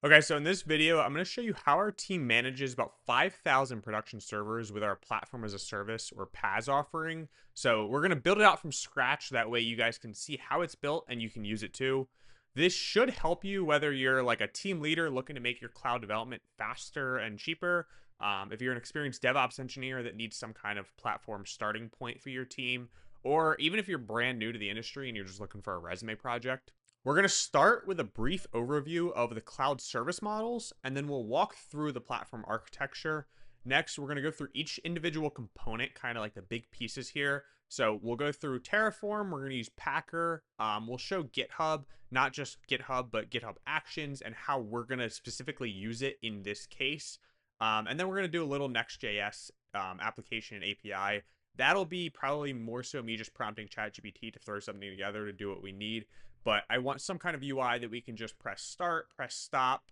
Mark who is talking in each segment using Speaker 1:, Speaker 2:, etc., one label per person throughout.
Speaker 1: Okay, so in this video, I'm going to show you how our team manages about 5,000 production servers with our platform as a service or PaaS offering. So we're going to build it out from scratch. That way you guys can see how it's built and you can use it too. This should help you whether you're like a team leader looking to make your cloud development faster and cheaper. If you're an experienced DevOps engineer that needs some kind of platform starting point for your team, or even if you're brand new to the industry and you're just looking for a resume project. We're going to start with a brief overview of the cloud service models, and then we'll walk through the platform architecture. Next, we're going to go through each individual component, kind of like the big pieces here. So we'll go through Terraform. We're going to use Packer. We'll show GitHub, not just GitHub, but GitHub Actions and how we're going to specifically use it in this case. And then we're going to do a little Next.js application and API. That'll be probably more so me just prompting ChatGPT to throw something together to do what we need. But I want some kind of UI that we can just press start, press stop,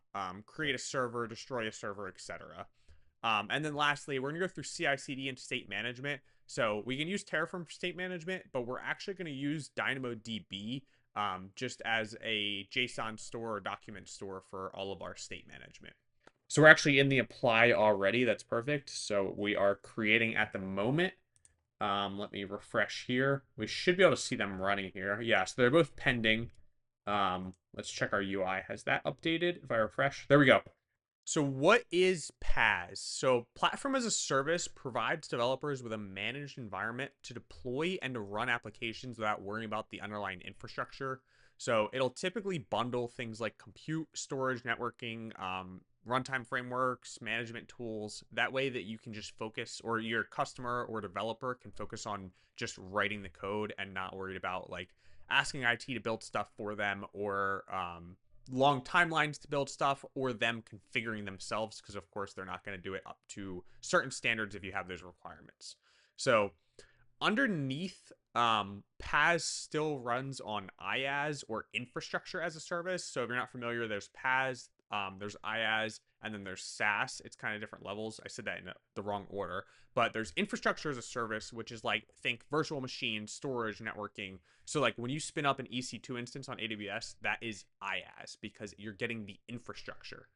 Speaker 1: create a server, destroy a server, etc. And then lastly, we're going to go through CI/CD and state management. So we can use Terraform for state management, but we're actually going to use DynamoDB just as a JSON store or document store for all of our state management. So we're actually in the apply already. That's perfect. So we are creating at the moment. Let me refresh here. We should be able to see them running here. Yeah, so they're both pending. Let's check our UI. Has that updated? If I refresh, there we go. So what is PaaS? So Platform as a Service provides developers with a managed environment to deploy and to run applications without worrying about the underlying infrastructure. So it'll typically bundle things like compute, storage, networking, runtime frameworks, management tools. That way that you can just focus, or your customer or developer can focus on just writing the code and not worried about like asking IT to build stuff for them, or long timelines to build stuff, or them configuring themselves, because of course they're not going to do it up to certain standards if you have those requirements. So underneath, PaaS still runs on IaaS or infrastructure as a service. So if you're not familiar, there's PaaS, there's IaaS, and then there's SaaS. It's kind of different levels. I said that in the wrong order, but there's infrastructure as a service, which is like, think virtual machine, storage, networking. So like when you spin up an EC2 instance on AWS, that is IaaS because you're getting the infrastructure.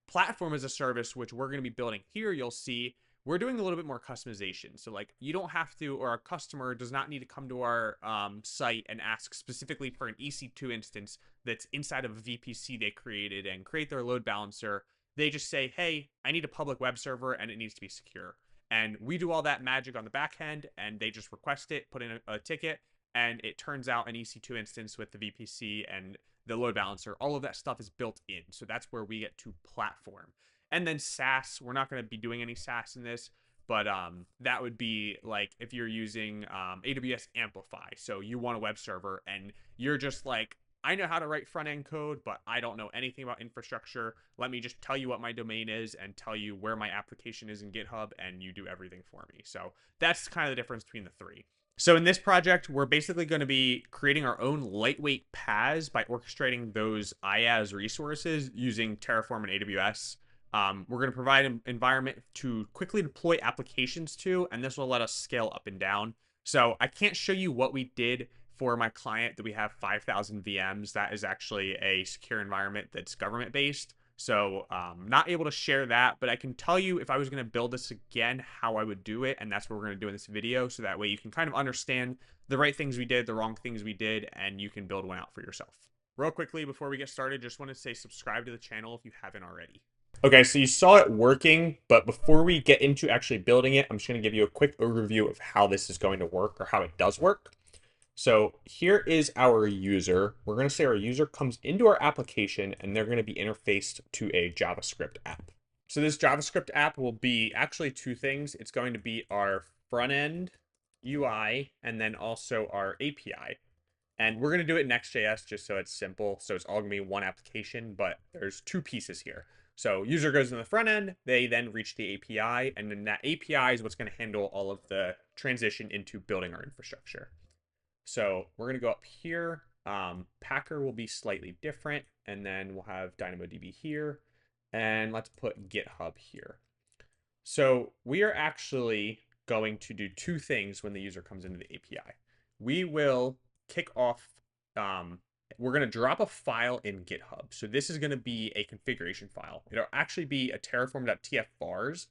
Speaker 1: Platform as a service, which we're going to be building here, you'll see we're doing a little bit more customization. So like you don't have to, or our customer does not need to come to our site and ask specifically for an EC2 instance that's inside of a VPC they created and create their load balancer. They just say, hey, I need a public web server and it needs to be secure. And we do all that magic on the back end, and they just request it, put in a ticket, and it turns out an EC2 instance with the VPC and the load balancer. All of that stuff is built in. So that's where we get to platform. And then SaaS, we're not going to be doing any SaaS in this, but that would be like if you're using AWS Amplify. So you want a web server and you're just like, I know how to write front end code, but I don't know anything about infrastructure. Let me just tell you what my domain is and tell you where my application is in GitHub, and you do everything for me. So that's kind of the difference between the three. So in this project, we're basically going to be creating our own lightweight PaaS by orchestrating those IaaS resources using Terraform and AWS. We're going to provide an environment to quickly deploy applications to, and this will let us scale up and down. So I can't show you what we did for my client that we have 5,000 VMs. That is actually a secure environment that's government based. So not able to share that, but I can tell you if I was going to build this again, how I would do it. And that's what we're going to do in this video. So that way you can kind of understand the right things we did, the wrong things we did, and you can build one out for yourself. Real quickly, before we get started, just want to say subscribe to the channel if you haven't already. Okay, so you saw it working, but before we get into actually building it, I'm just going to give you a quick overview of how this is going to work, or how it does work. So here is our user. We're going to say our user comes into our application and they're going to be interfaced to a JavaScript app. So this JavaScript app will be actually two things. It's going to be our front end UI and then also our API. And we're going to do it in Next.js just so it's simple. So it's all going to be one application, but there's two pieces here. So user goes in the front end, they then reach the API, and then that API is what's going to handle all of the transition into building our infrastructure. So we're going to go up here. Packer will be slightly different, and then we'll have DynamoDB here, and let's put GitHub here. So we are actually going to do two things when the user comes into the API. We will kick off we're going to drop a file in GitHub. So this is going to be a configuration file. It'll actually be a terraform.tf vars,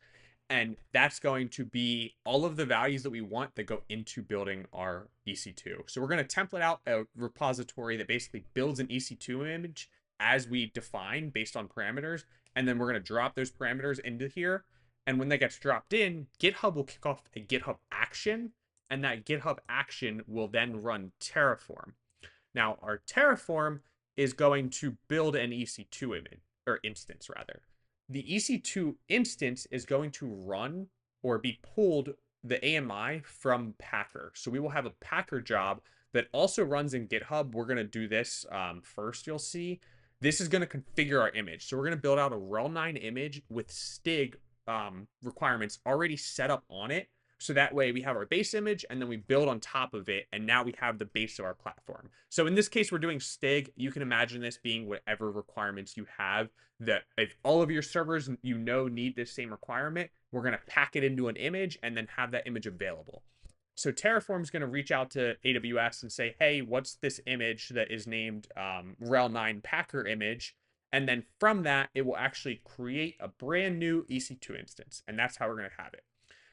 Speaker 1: and that's going to be all of the values that we want that go into building our EC2. So we're going to template out a repository that basically builds an EC2 image as we define based on parameters, and then we're going to drop those parameters into here. And when that gets dropped in, GitHub will kick off a GitHub action, and that GitHub action will then run Terraform. Now, our Terraform is going to build an EC2 image, or instance rather. The EC2 instance is going to run or be pulled the AMI from Packer. So we will have a Packer job that also runs in GitHub. We're going to do this first, you'll see. This is going to configure our image. So we're going to build out a rel9 image with Stig requirements already set up on it. So that way we have our base image and then we build on top of it. And now we have the base of our platform. So in this case, we're doing Stig. You can imagine this being whatever requirements you have, that if all of your servers need this same requirement, we're going to pack it into an image and then have that image available. So Terraform is going to reach out to AWS and say, hey, what's this image that is named rel9 Packer image? And then from that, it will actually create a brand new EC2 instance. And that's how we're going to have it.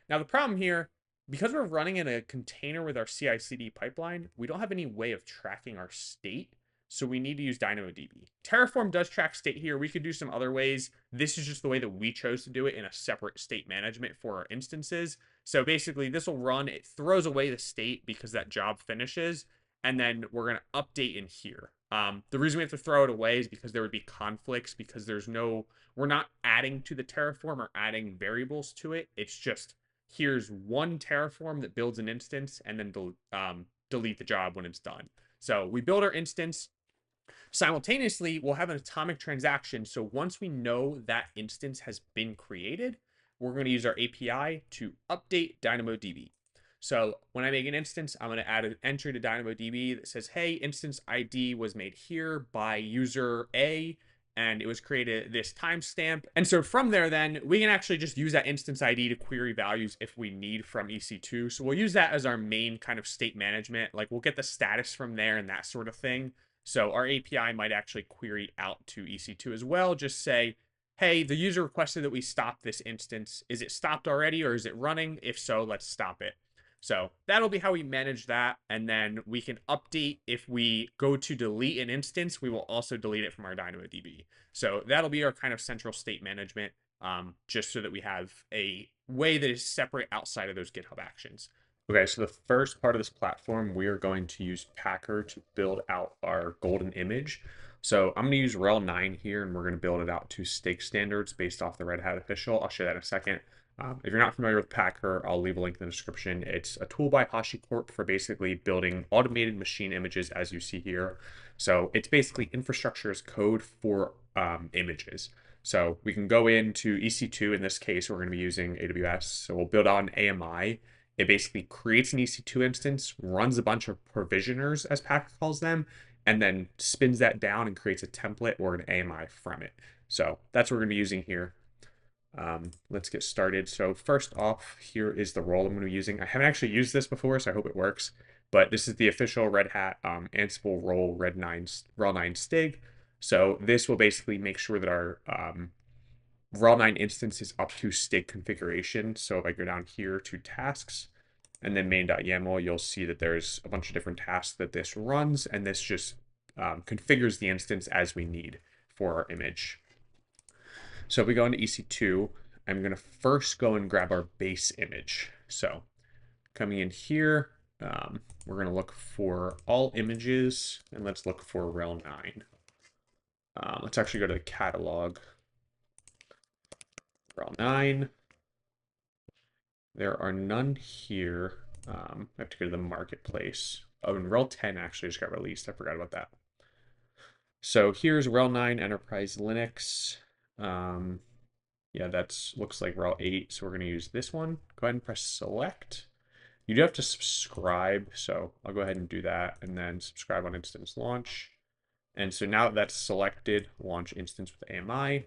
Speaker 1: Now, the problem here, because we're running in a container with our CI/CD pipeline, we don't have any way of tracking our state. So we need to use DynamoDB. Terraform does track state here. We could do some other ways. This is just the way that we chose to do it in a separate state management for our instances. So basically, this will run. It throws away the state because that job finishes. And then we're going to update in here. The reason we have to throw it away is because there would be conflicts because we're not adding to the Terraform or adding variables to it. It's just, here's one Terraform that builds an instance and then delete the job when it's done. So we build our instance. Simultaneously, we'll have an atomic transaction. So once we know that instance has been created, we're going to use our API to update DynamoDB. So when I make an instance, I'm going to add an entry to DynamoDB that says, hey, instance ID was made here by user A, and it was created at this timestamp. And so from there, then we can actually just use that instance ID to query values if we need from EC2. So we'll use that as our main kind of state management. Like we'll get the status from there and that sort of thing. So our API might actually query out to EC2 as well. Just say, hey, the user requested that we stop this instance. Is it stopped already or is it running? If so, let's stop it. So that'll be how we manage that. And then we can update if we go to delete an instance, we will also delete it from our DynamoDB. So that'll be our kind of central state management, just so that we have a way that is separate outside of those GitHub actions. Okay, so the first part of this platform, we are going to use Packer to build out our golden image. So I'm going to use rel9 here, and we're going to build it out to Stig standards based off the Red Hat official. I'll show that in a second. If you're not familiar with Packer, I'll leave a link in the description. It's a tool by HashiCorp for basically building automated machine images, as you see here. So it's basically infrastructure as code for images. So we can go into EC2. In this case, we're going to be using AWS. So we'll build out an AMI. It basically creates an EC2 instance, runs a bunch of provisioners, as Packer calls them, and then spins that down and creates a template or an AMI from it. So that's what we're going to be using here. Let's get started. So first off, here is the role I'm going to be using. I haven't actually used this before, so I hope it works. But this is the official Red Hat Ansible role rel9 Stig. So this will basically make sure that our rel9 instance is up to Stig configuration. So if I go down here to tasks and then main.yaml, you'll see that there's a bunch of different tasks that this runs, and this just configures the instance as we need for our image. So if we go into EC2, I'm going to first go and grab our base image. So coming in here, we're going to look for all images, and let's look for rel9. Let's actually go to the catalog. rel9. There are none here. I have to go to the marketplace. Oh, and rel10 actually just got released. I forgot about that. So here's rel9 Enterprise Linux. Yeah, that's looks like rel8, so we're going to use this one. Go ahead and press select. You do have to subscribe, so I'll go ahead and do that, and then subscribe on instance launch. And so now that that's selected, launch instance with AMI.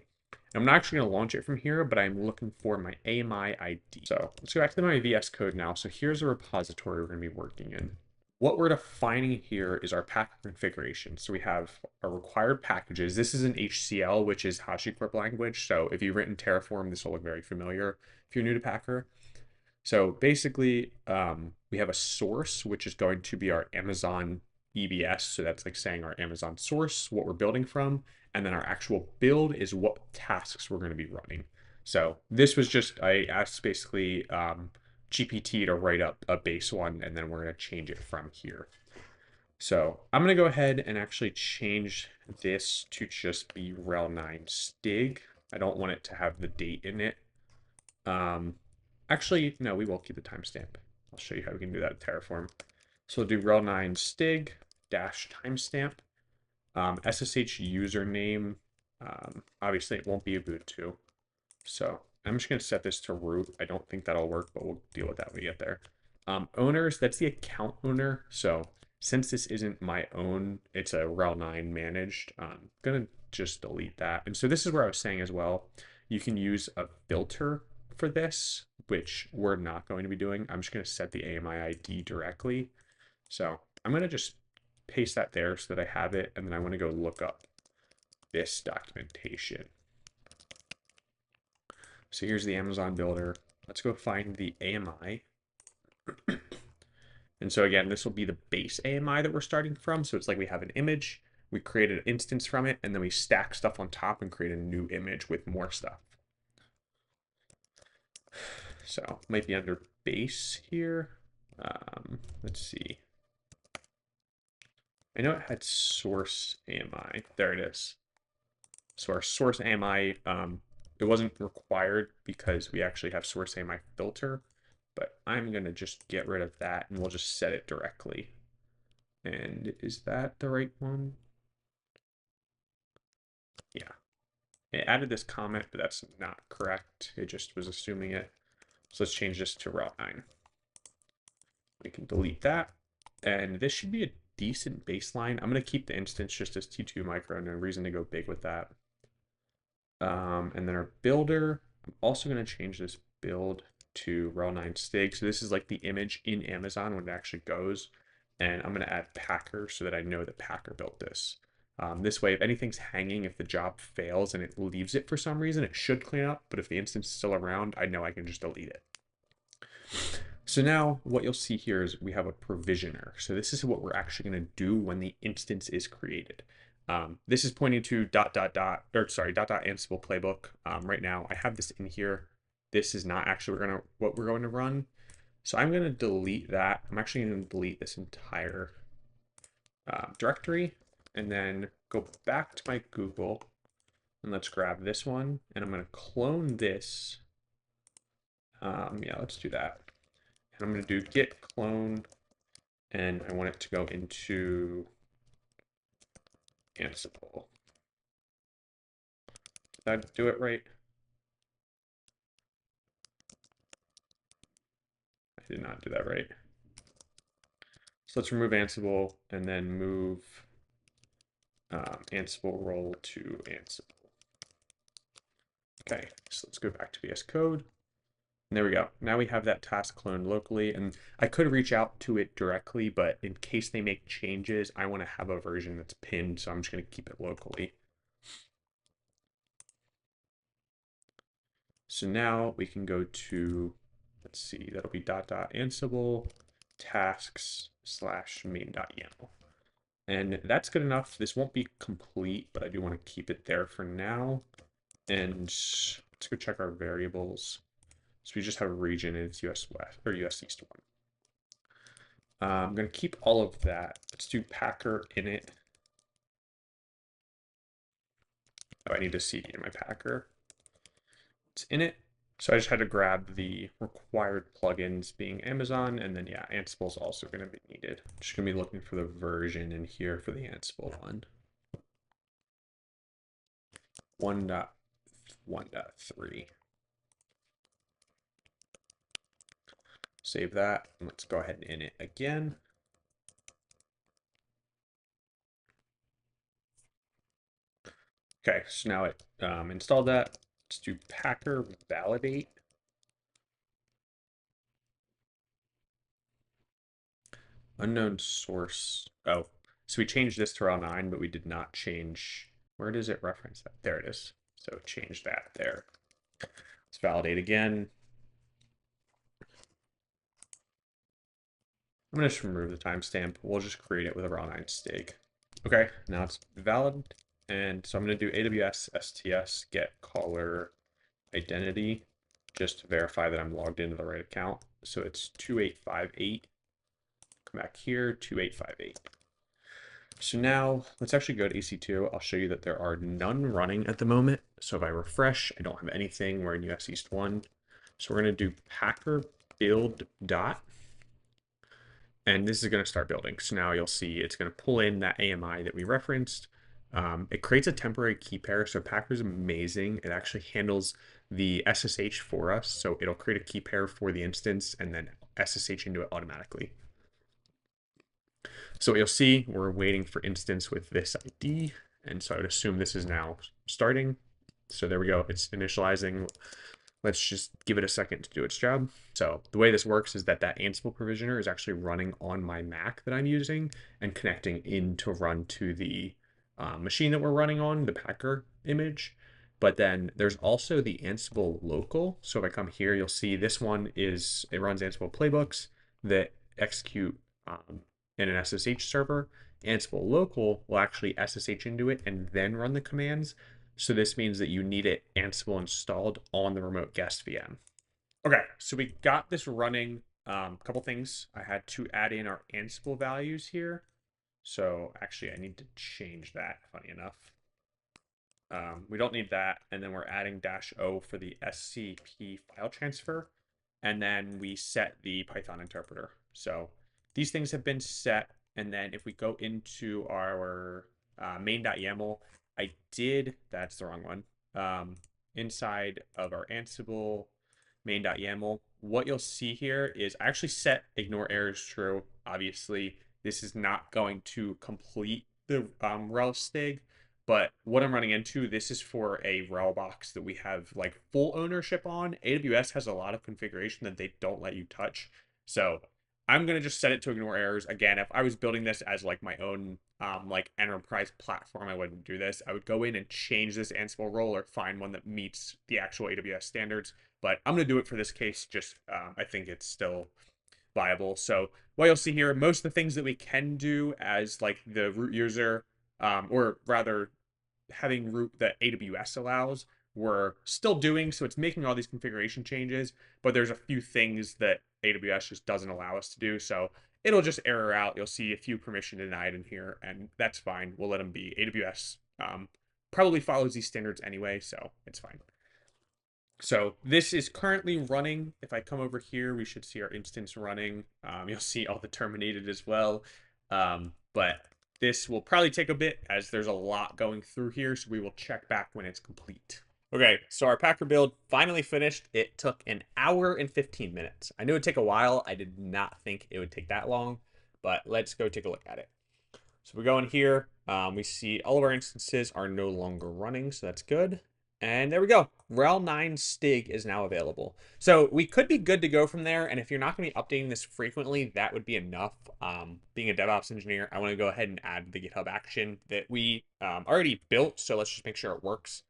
Speaker 1: I'm not actually going to launch it from here, but I'm looking for my AMI ID. So let's go back to my VS Code now. So here's a repository we're going to be working in. what we're defining here is our package configuration. So we have our required packages. This is an HCL, which is HashiCorp language. So if you've written Terraform, this will look very familiar if you're new to Packer. So basically, we have a source, which is going to be our Amazon EBS. So that's like saying our Amazon source, what we're building from. And then our actual build is what tasks we're going to be running. So this was just, I asked basically GPT to write up a base one, and then we're going to change it from here. So I'm going to go ahead and actually change this to just be rel 9 stig. I don't want it to have the date in it. Actually, no, we will keep the timestamp. I'll show you how we can do that in Terraform. So we'll do rel 9 stig dash timestamp. SSH username. Obviously, it won't be Ubuntu. So I'm just going to set this to root. I don't think that'll work, but we'll deal with that when we get there. Owners, that's the account owner. So since this isn't my own, it's a rel 9 managed, I'm going to just delete that. And so this is where I was saying as well, you can use a filter for this, which we're not going to be doing. I'm just going to set the AMI ID directly. So I'm going to just paste that there so that I have it. And then I want to go look up this documentation. So here's the Amazon builder. Let's go find the AMI. And so again, this will be the base AMI that we're starting from. So it's like we have an image, we create an instance from it, and then we stack stuff on top and create a new image with more stuff. So might be under base here. Let's see. I know it had source AMI. There it is. So our source AMI, it wasn't required because we actually have source AMI filter, but I'm going to just get rid of that and we'll just set it directly. And is that the right one? Yeah. It added this comment, but that's not correct. It just was assuming it. So let's change this to rel 9. We can delete that. And this should be a decent baseline. I'm going to keep the instance just as T2 micro. No reason to go big with that. And then our builder, I'm also going to change this build to rel 9 stig. So this is like the image in Amazon when it actually goes. And I'm going to add Packer so that I know that Packer built this. This way, if anything's hanging, if the job fails and it leaves it for some reason, it should clean up. But if the instance is still around, I know I can just delete it. So now what you'll see here is we have a provisioner. So this is what we're actually going to do when the instance is created. This is pointing to dot Ansible playbook. Right now I have this in here. This is not actually what we're going to run. So I'm going to delete that. I'm actually going to delete this entire directory and then go back to my Google and let's grab this one and I'm going to clone this. Yeah, let's do that. And I'm going to do git clone and I want it to go into Ansible. Did I do it right? I did not do that right. So let's remove Ansible and then move Ansible role to Ansible. Okay, so let's go back to VS Code. And there we go. Now we have that task cloned locally, and I could reach out to it directly, but in case they make changes, I want to have a version that's pinned, so I'm just going to keep it locally. So now we can go to, let's see, that'll be .ansible tasks / main.yaml. And that's good enough. This won't be complete, but I do want to keep it there for now. And let's go check our variables. So we just have a region and it's US West or US East 1. I'm going to keep all of that. Let's do Packer init. Oh, I need a CD in my Packer. It's init. So I just had to grab the required plugins being Amazon, and then yeah, Ansible is also going to be needed. Just going to be looking for the version in here for the Ansible one. 1.1.3. Save that. And let's go ahead and init again. Okay, so now it installed that. Let's do Packer validate. Unknown source. Oh, so we changed this to rel9, but we did not change. Where does it reference that? There it is. So change that there. Let's validate again. I'm going to just remove the timestamp. We'll just create it with a rel9 stig. Okay, now it's valid. And so I'm going to do AWS STS get caller identity just to verify that I'm logged into the right account. So it's 2858. Come back here, 2858. So now let's actually go to EC2. I'll show you that there are none running at the moment. So if I refresh, I don't have anything. We're in US East 1. So we're going to do packer build dot. And this is going to start building. So now you'll see it's going to pull in that AMI that we referenced. It creates a temporary key pair. So Packer's amazing. It actually handles the SSH for us. So it'll create a key pair for the instance and then SSH into it automatically. So what you'll see, we're waiting for instance with this ID. And so I would assume this is now starting. So there we go. It's initializing. Let's just give it a second to do its job. So the way this works is that Ansible provisioner is actually running on my Mac that I'm using and connecting in to run to the machine that we're running on, the Packer image. But then there's also the Ansible local. So if I come here, you'll see this one it runs Ansible playbooks that execute in an SSH server. Ansible local will actually SSH into it and then run the commands. So this means that you need it Ansible installed on the remote guest VM. Okay, so we got this running. A couple things. I had to add in our Ansible values here. So actually I need to change that, funny enough. We don't need that. And then we're adding -o for the SCP file transfer. And then we set the Python interpreter. So these things have been set. And then if we go into our main.yaml, that's the wrong one. Inside of our Ansible main.yaml, what you'll see here is I actually set ignore errors true. Obviously, this is not going to complete the rel stig, but what I'm running into, this is for a rel box that we have like full ownership on. AWS has a lot of configuration that they don't let you touch. So I'm going to just set it to ignore errors. Again, if I was building this as like my own like enterprise platform, I wouldn't do this. I would go in and change this Ansible role or find one that meets the actual AWS standards. But I'm going to do it for this case. Just I think it's still viable. So what you'll see here, most of the things that we can do as like the root user, or rather having root that AWS allows, we're still doing. So it's making all these configuration changes, but there's a few things that AWS just doesn't allow us to do. So it'll just error out. You'll see a few permission denied in here, and that's fine. We'll let them be. AWS probably follows these standards anyway, so it's fine. So this is currently running. If I come over here, we should see our instance running. You'll see all the terminated as well. But this will probably take a bit as there's a lot going through here. So we will check back when it's complete. Okay, so our Packer build finally finished. It took an hour and 15 minutes. I knew it would take a while. I did not think it would take that long, but let's go take a look at it. So we go in here. We see all of our instances are no longer running, so that's good. And there we go. rel9 stig is now available. So we could be good to go from there. And if you're not going to be updating this frequently, that would be enough. Being a DevOps engineer, I want to go ahead and add the GitHub action that we already built. So let's just make sure it works.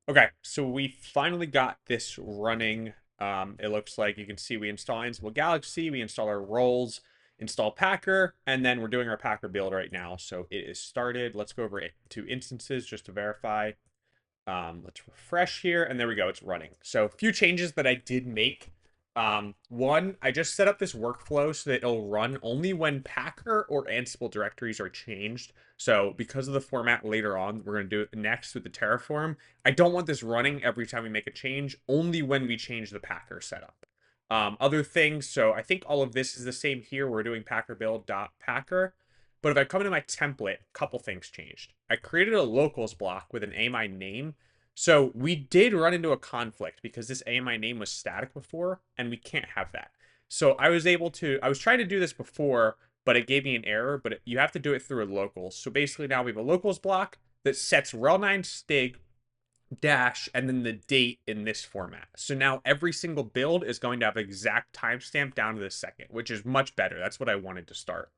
Speaker 1: Okay, so we finally got this running. It looks like you can see we install Ansible Galaxy, we install our roles, install Packer, and then we're doing our Packer build right now. So it is started. Let's go over to instances just to verify. Let's refresh here, and there we go. It's running. So a few changes that I did make. One, I just set up this workflow so that it'll run only when Packer or Ansible directories are changed. So because of the format later on, we're going to do it next with the Terraform. I don't want this running every time we make a change, only when we change the Packer setup. Other things, so I think all of this is the same here. We're doing packer build.packer. But if I come into my template, a couple things changed. I created a locals block with an AMI name. So we did run into a conflict because this AMI name was static before, and we can't have that. So I was trying to do this before, but it gave me an error, but you have to do it through a locals. So basically now we have a locals block that sets rel9 stig dash and then the date in this format. So now every single build is going to have exact timestamp down to the second, which is much better. That's what I wanted to start.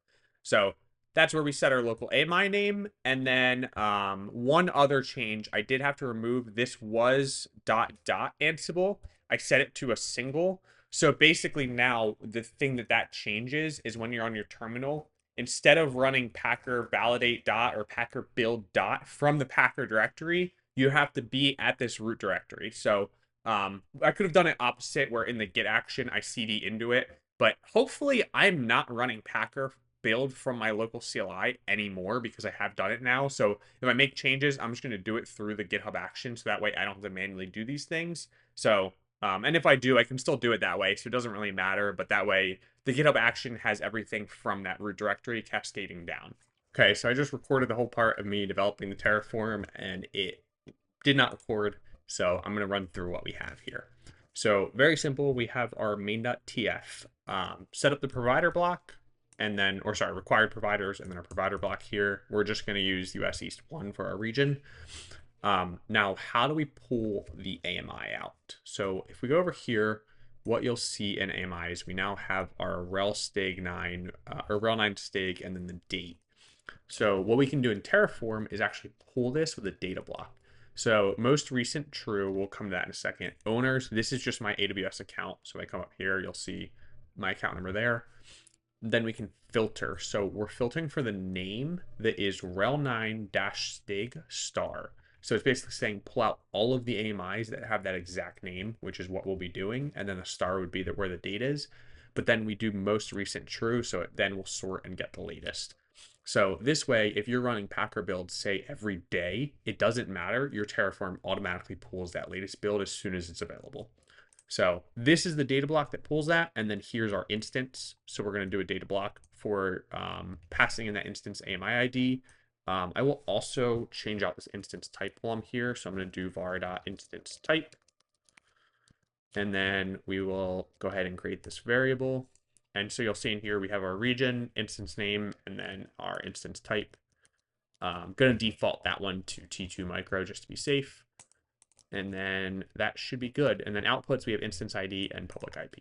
Speaker 1: So that's where we set our local AMI name. And then one other change, I did have to remove this was dot dot Ansible. I set it to a single. So basically now the thing that changes is when you're on your terminal, instead of running packer validate dot or packer build dot from the packer directory, you have to be at this root directory. So I could have done it opposite, where in the get action I cd into it, but hopefully I'm not running packer build from my local CLI anymore because I have done it now. So if I make changes, I'm just going to do it through the GitHub action, so that way I don't have to manually do these things. So and if I do, I can still do it that way, so it doesn't really matter. But that way the GitHub action has everything from that root directory cascading down. Okay, so I just recorded the whole part of me developing the Terraform, and it did not record. So I'm going to run through what we have here. So very simple. We have our main.tf, set up the provider block, and then, or sorry, required providers, and then our provider block here. We're just going to use US East 1 for our region. Now, how do we pull the AMI out? So if we go over here, what you'll see in AMI is we now have our rel stig 9, or rel 9 stig, and then the date. So what we can do in Terraform is actually pull this with a data block. So most recent true, we'll come to that in a second. Owners, this is just my AWS account. So if I come up here, you'll see my account number there. Then we can filter. So we're filtering for the name that is rel9-stig star. So it's basically saying pull out all of the AMIs that have that exact name, which is what we'll be doing. And then the star would be where the date is. But then we do most recent true. So it then will sort and get the latest. So this way, if you're running Packer builds, say every day, it doesn't matter. Your Terraform automatically pulls that latest build as soon as it's available. So this is the data block that pulls that. And then here's our instance. So we're going to do a data block for passing in that instance AMI ID. I will also change out this instance type while I'm here. So I'm going to do var.instance type. And then we will go ahead and create this variable. And so you'll see in here, we have our region, instance name, and then our instance type. I'm going to default that one to T2 micro just to be safe. And then that should be good. And then outputs, we have instance ID and public IP.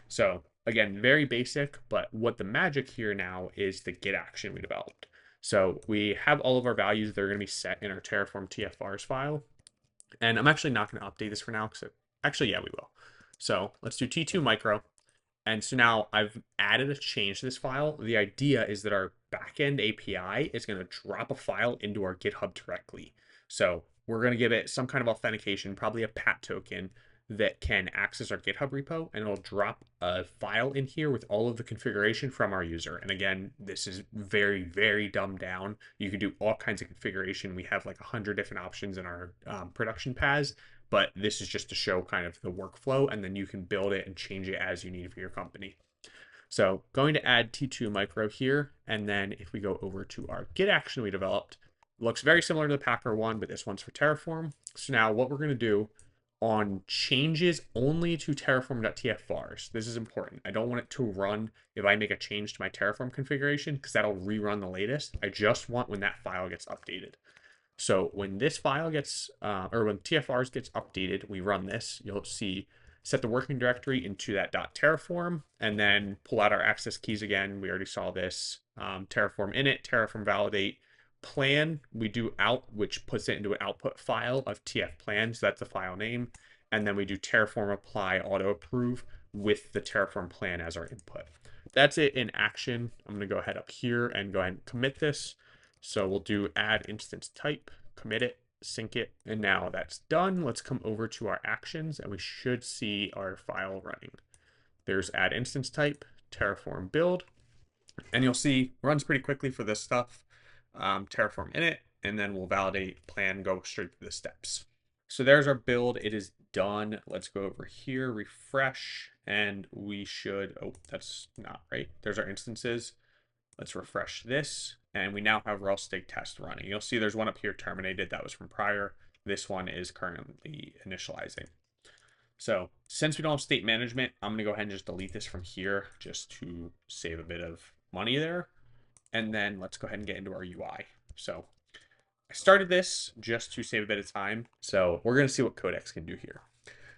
Speaker 1: So again, very basic, but what the magic here now is the get action we developed. So we have all of our values that are going to be set in our Terraform TFRs file. And I'm actually not going to update this for now, because actually, yeah, we will. So let's do T2 micro. And so now I've added a change to this file. The idea is that our backend API is going to drop a file into our GitHub directly. So we're going to give it some kind of authentication, probably a PAT token that can access our GitHub repo, and it'll drop a file in here with all of the configuration from our user. And again, this is very, very dumbed down. You can do all kinds of configuration. We have like 100 different options in our production PaaS, but this is just to show kind of the workflow, and then you can build it and change it as you need for your company. So going to add T2 micro here, and then if we go over to our Git action we developed, it looks very similar to the Packer one, but this one's for Terraform. So now what we're going to do on changes only to terraform.tfvars. This is important. I don't want it to run if I make a change to my Terraform configuration, because that'll rerun the latest. I just want when that file gets updated. So when this file gets, or when TFRs gets updated, we run this, you'll see set the working directory into that .terraform, and then pull out our access keys again. We already saw this. Terraform init, Terraform validate, plan, we do out, which puts it into an output file of tf plan, so that's the file name. And then we do Terraform apply auto approve with the Terraform plan as our input. That's it in action. I'm going to go ahead up here and go ahead and commit this. So we'll do add instance type, commit it, sync it, and now that's done. Let's come over to our actions, and we should see our file running. There's add instance type, Terraform build, and you'll see runs pretty quickly for this stuff. Terraform init, and then we'll validate plan, go straight through the steps. So there's our build. It is done. Let's go over here, refresh, and we should, oh, that's not right. There's our instances. Let's refresh this, and we now have rel stig test running. You'll see there's one up here terminated. That was from prior. This one is currently initializing. So since we don't have state management, I'm going to go ahead and just delete this from here just to save a bit of money there. And then let's go ahead and get into our UI. So I started this just to save a bit of time. So we're going to see what Codex can do here.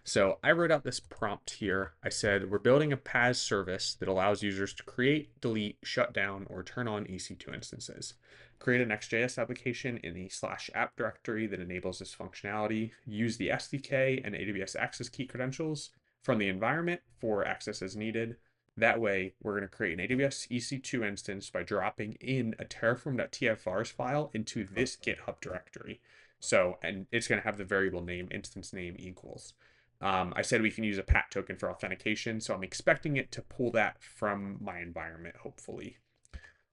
Speaker 1: So I wrote out this prompt here. I said, we're building a PaaS service that allows users to create, delete, shut down, or turn on EC2 instances. Create a Next.js application in the /app directory that enables this functionality. Use the SDK and AWS access key credentials from the environment for access as needed. That way, we're going to create an AWS EC2 instance by dropping in a terraform.tf file into this GitHub directory. So, and it's going to have the variable name, instance name equals. I said we can use a PAT token for authentication, so I'm expecting it to pull that from my environment, hopefully.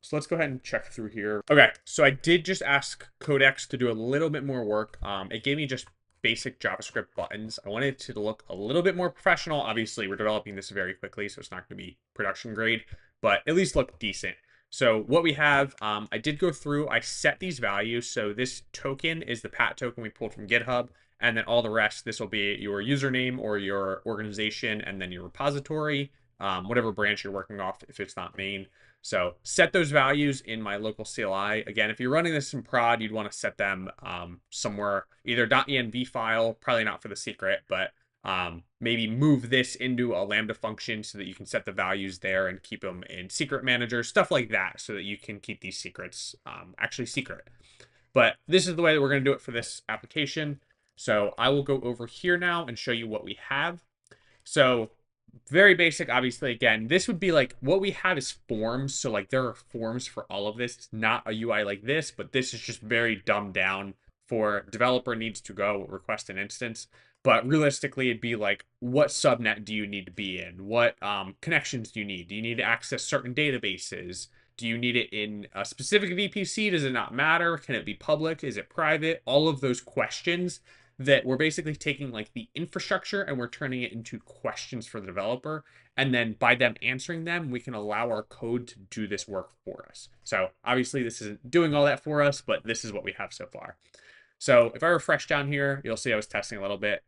Speaker 1: So let's go ahead and check through here. Okay, so I did just ask Codex to do a little bit more work. It gave me just basic JavaScript buttons. I wanted it to look a little bit more professional. Obviously, we're developing this very quickly, so it's not going to be production grade, but at least look decent. So what we have, I did go through, I set these values. So this token is the PAT token we pulled from GitHub. And then all the rest, this will be your username or your organization, and then your repository, whatever branch you're working off if it's not main. So set those values in my local CLI. Again, if you're running this in prod, you'd want to set them somewhere, either .env file, probably not for the secret, but maybe move this into a Lambda function so that you can set the values there and keep them in secret manager, stuff like that, so that you can keep these secrets actually secret. But this is the way that we're going to do it for this application. So I will go over here now and show you what we have. So very basic, obviously. Again, this would be like what we have is forms. So like there are forms for all of this. It's not a UI like this, but this is just very dumbed down for developer needs to go request an instance. But realistically, it'd be like, what subnet do you need to be in? What connections do you need? Do you need to access certain databases? Do you need it in a specific VPC? Does it not matter? Can it be public? Is it private? All of those questions that we're basically taking like the infrastructure and we're turning it into questions for the developer. And then by them answering them, we can allow our code to do this work for us. So obviously this isn't doing all that for us, but this is what we have so far. So if I refresh down here, you'll see I was testing a little bit.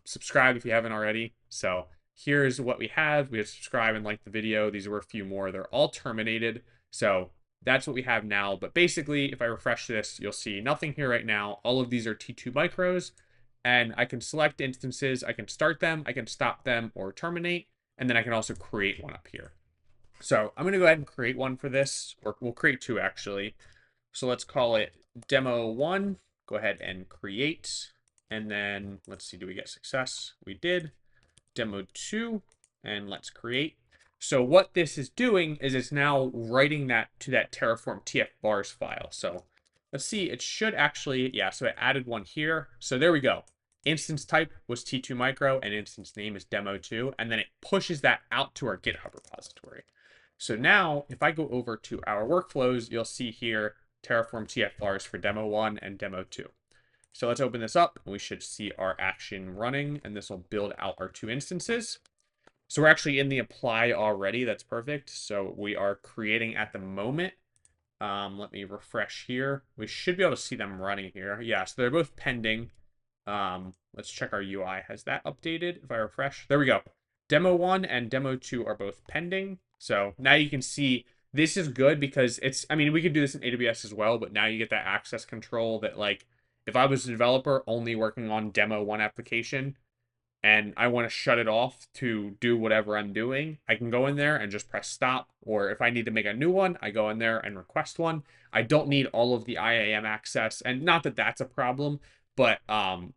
Speaker 1: Subscribe if you haven't already. So here's what we have. We have subscribe and like the video. These were a few more. They're all terminated. So that's what we have now. But basically, if I refresh this, you'll see nothing here right now. All of these are T2 micros. And I can select instances, I can start them, I can stop them or terminate, and then I can also create one up here. So I'm going to go ahead and create one for this, or we'll create two actually. So let's call it demo 1. Go ahead and create, and then let's see, do we get success? We did. Demo 2, and let's create. So what this is doing is it's now writing that to that Terraform TF bars file. So let's see, it should actually, yeah, so it added one here. So there we go. Instance type was T2 micro and instance name is demo 2. And then it pushes that out to our GitHub repository. So now if I go over to our workflows, you'll see here Terraform TFRs for demo 1 and demo 2. So let's open this up and we should see our action running and this will build out our two instances. So we're actually in the apply already. That's perfect. So we are creating at the moment. Let me refresh here. We should be able to see them running here. Yeah, so they're both pending. Let's check our UI. Has that updated? If I refresh, there we go. Demo 1 and demo 2 are both pending. So now you can see this is good because it's, I mean, we could do this in AWS as well, but now you get that access control that like, if I was a developer only working on demo 1 application, and I want to shut it off to do whatever I'm doing, I can go in there and just press stop. Or if I need to make a new one, I go in there and request one. I don't need all of the IAM access. And not that that's a problem, but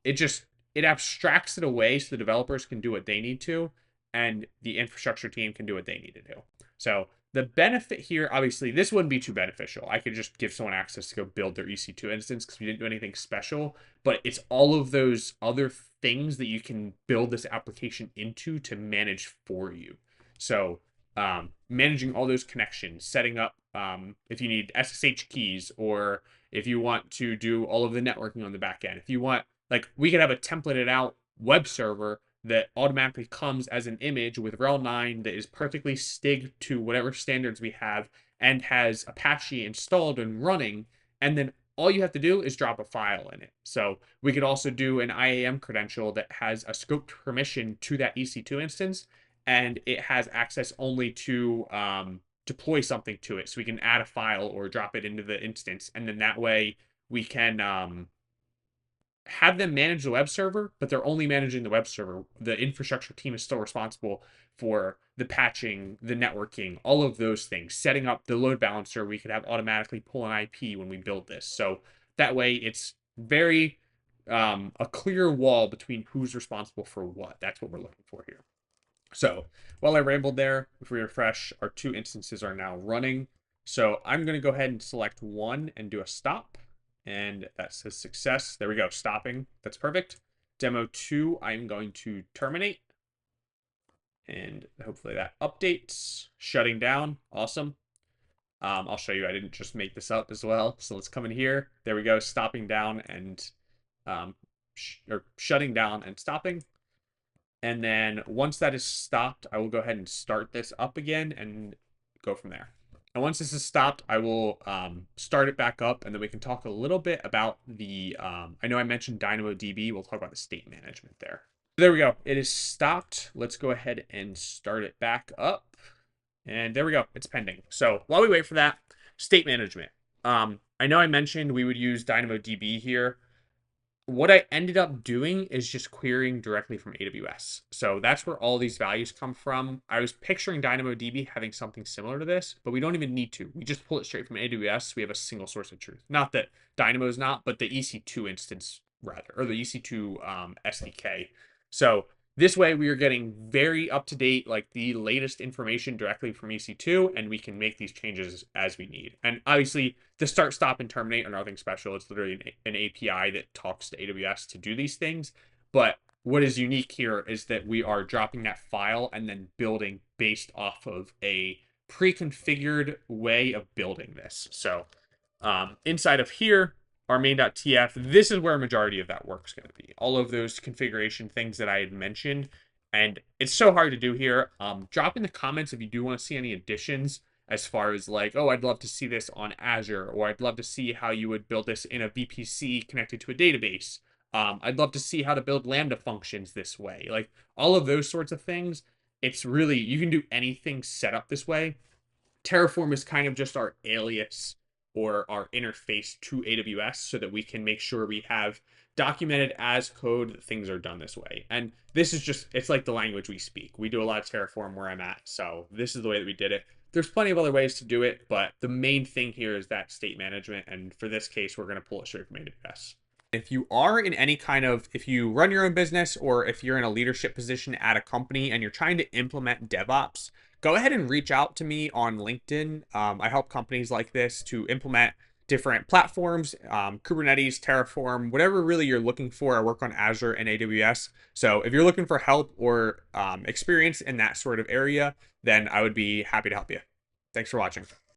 Speaker 1: it abstracts it away so the developers can do what they need to and the infrastructure team can do what they need to do. So the benefit here, obviously, this wouldn't be too beneficial. I could just give someone access to go build their EC2 instance because we didn't do anything special. But it's all of those other things that you can build this application into to manage for you. So managing all those connections, setting up if you need SSH keys, or if you want to do all of the networking on the back end. If you want, like, we could have a templated out web server that automatically comes as an image with rel 9 that is perfectly stigged to whatever standards we have and has Apache installed and running. And then all you have to do is drop a file in it. So we could also do an IAM credential that has a scoped permission to that EC2 instance, and it has access only to deploy something to it. So we can add a file or drop it into the instance. And then that way we can have them manage the web server, but they're only managing the web server. The infrastructure team is still responsible for the patching, the networking, all of those things. Setting up the load balancer, we could have automatically pull an IP when we build this. So that way it's very a clear wall between who's responsible for what. That's what we're looking for here. So while I rambled there, if we refresh, our 2 instances are now running. So I'm going to go ahead and select one and do a stop. And that says success. There we go, stopping. That's perfect. Demo 2, I'm going to terminate. And hopefully that updates. Shutting down. Awesome. I'll show you, I didn't just make this up as well. So let's come in here. There we go, stopping down and or shutting down and stopping. And then once that is stopped, I will go ahead and start this up again and go from there. And once this is stopped, I will start it back up, and then we can talk a little bit about the, I know I mentioned DynamoDB. We'll talk about the state management there. There we go. It is stopped. Let's go ahead and start it back up. And there we go. It's pending. So while we wait for that, state management. I know I mentioned we would use DynamoDB here. What I ended up doing is just querying directly from AWS. So that's where all these values come from. I was picturing DynamoDB having something similar to this, but we don't even need to. We just pull it straight from AWS. We have a single source of truth. Not that Dynamo is not, but the EC2 instance rather, or the EC2 SDK. So this way we are getting very up to date, like the latest information directly from EC2, and we can make these changes as we need. And obviously the start, stop, and terminate are nothing special. It's literally an API that talks to AWS to do these things. But what is unique here is that we are dropping that file and then building based off of a pre-configured way of building this. So inside of here, our main.tf, this is where a majority of that work is going to be. All of those configuration things that I had mentioned. And it's so hard to do here. Drop in the comments if you do want to see any additions as far as like, oh, I'd love to see this on Azure, or I'd love to see how you would build this in a VPC connected to a database. I'd love to see how to build Lambda functions this way. Like all of those sorts of things. It's really, you can do anything set up this way. Terraform is kind of just our alias or our interface to AWS so that we can make sure we have documented as code that things are done this way. And this is just, it's like the language we speak. We do a lot of Terraform where I'm at. So this is the way that we did it. There's plenty of other ways to do it, but the main thing here is that state management. And for this case, we're going to pull it straight from AWS. If you are in any kind of, if you run your own business or if you're in a leadership position at a company and you're trying to implement DevOps, go ahead and reach out to me on LinkedIn. I help companies like this to implement different platforms, Kubernetes, Terraform, whatever really you're looking for. I work on Azure and AWS. So if you're looking for help or experience in that sort of area, then I would be happy to help you. Thanks for watching.